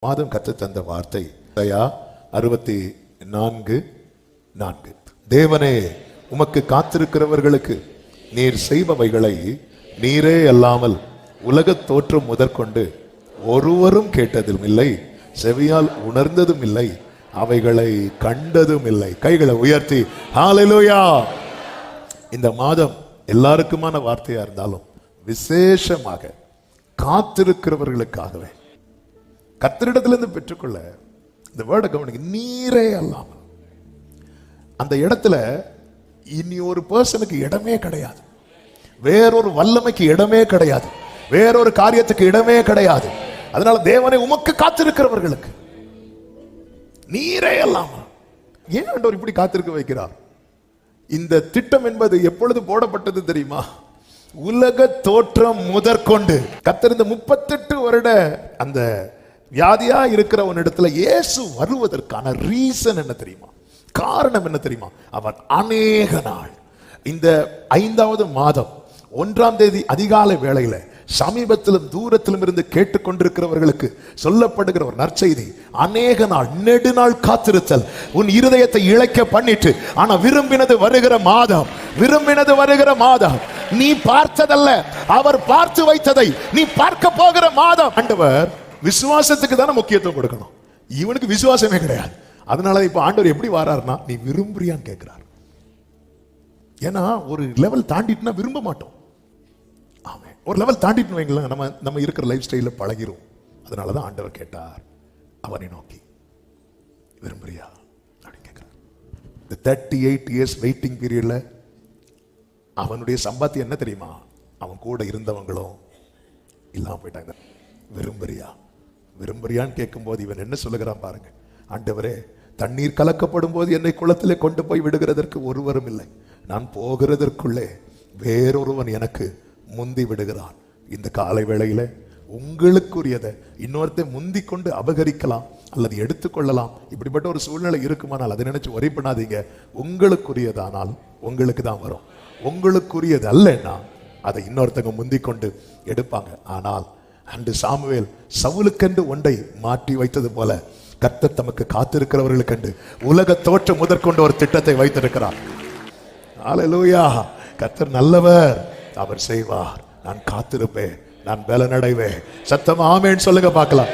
மாதம் கற்று தந்த வார்த்தை 64:4. தேவனே, உமக்கு காத்திருக்கிறவர்களுக்கு நீர் செய்பவைகளை நீரே அல்லாமல் உலகத் தோற்றம் முதற்கொண்டு ஒருவரும் கேட்டதும் இல்லை, செவியால் உணர்ந்ததும் இல்லை, அவைகளை கண்டதும் இல்லை. கைகளை உயர்த்தி ஹல்லேலூயா. இந்த மாதம் எல்லாருக்குமான வார்த்தையா இருந்தாலும் விசேஷமாக காத்திருக்கிறவர்களுக்காகவே கர்த்தரிடத்திலிருந்து பெற்றுக்கொள்ள இந்த வேர்டை கவனிங்க. நீரே அல்லாமல் அந்த இடத்துல இனி ஒரு பர்சனுக்கு இடமே கிடையாது, வேறொரு வல்லமைக்கு இடமே கிடையாது, வேறொரு காரியத்துக்கு இடமே கிடையாது. அதனால தேவனை உமக்கு காத்திருக்கிறவர்களுக்கு நீரே அல்லாமல். ஏன் ஆண்டவர் இப்படி காத்திருக்க வைக்கிறார்? இந்த திட்டம் என்பது எப்பொழுது போடப்பட்டது தெரியுமா? உலக தோற்றம் முதற்கொண்டு. கர்த்தர் இந்த 38 வருட அந்த வியாதியா இருக்கிறவனிடத்துல இயேசு வருவதற்கான ரீசன் என்ன தெரியுமா? காரணம் என்ன தெரியுமா? அவர் அநேக நாள் இந்த 5வது மாதம் 1ஆம் தேதி அதிகாலை வேளையில சமீபத்திலும் தூரத்திலும் இருந்து கேட்டுக்கொண்டிருக்கிறவர்களுக்கு சொல்லப்படுகிற ஒரு நற்செய்தி, அநேக நாள் நெடுநாள் காத்திருத்தல் உன் இருதயத்தை இழைக்க பண்ணிட்டு, ஆனா விரும்பினது வருகிற மாதம், விரும்பினது வருகிற மாதம். நீ பார்த்ததல்ல, அவர் பார்த்து வைத்ததை நீ பார்க்க போகிற மாதம். ஆண்டவர் விசுவாசத்துக்கு தானே முக்கியத்துவம் கொடுக்கணும். இவனுக்கு விசுவாசமே கிடையாது. அதனால இப்ப ஆண்டவர் எப்படி வராருன்னா, நீ விரும்புறியான்னு கேட்கிறார். ஏன்னா ஒரு லெவல் தாண்டிட்டுனா விரும்ப மாட்டோம். ஆமே, ஒரு லெவல் தாண்டிட்டு வைங்களேன், நம்ம இருக்கிற லைஃப் ஸ்டைல பழகிரும். அதனாலதான் ஆண்டவர் கேட்டார் அவனை நோக்கி, விரும்புறியா அப்படின்னு கேட்கிறார். இந்த 38 இயர்ஸ் வெயிட்டிங் பீரியட்ல அவனுடைய சம்பாத்தியம் என்ன தெரியுமா? அவன் கூட இருந்தவங்களும் இல்லாம போயிட்டாங்க. விரும்புறியா விரும்புறியான்னு கேட்கும் போது இவன் என்ன சொல்லுகிறான் பாருங்க. ஆண்டவரே, தண்ணீர் கலக்கப்படும் போது என்னை குளத்திலே கொண்டு போய் விடுகிறதற்கு ஒருவரும் இல்லை, நான் போகிறதற்குள்ளே வேறொருவன் எனக்கு முந்தி விடுகிறான். இந்த காலை வேளையில உங்களுக்குரியதை இன்னொருத்தை முந்தி கொண்டு அபகரிக்கலாம் அல்லது எடுத்துக்கொள்ளலாம். இப்படிப்பட்ட ஒரு சூழ்நிலை இருக்குமானால் அதை நினைச்சு worry பண்ணாதீங்க. உங்களுக்குரியதானால் உங்களுக்கு தான் வரும். உங்களுக்குரியது அல்லன்னா அதை இன்னொருத்தங்க முந்தி கொண்டு எடுப்பாங்க. ஆனால் அன்று சாமுவேல் சவுலுக்கென்று ஒன்றை மாற்றி வைத்தது போல கர்த்தர் தமக்கு காத்திருக்கிறவர்களுக்கென்று உலக தோற்றம் முதற்கொண்டு ஒரு திட்டத்தை வைத்திருக்கிறார். ஹல்லேலூயா. கர்த்தர் நல்லவர், அவர் செய்வார். நான் காத்திருப்பேன், நான் பலனடைவேன். சத்தமா ஆமென் சொல்லுங்க பார்க்கலாம்.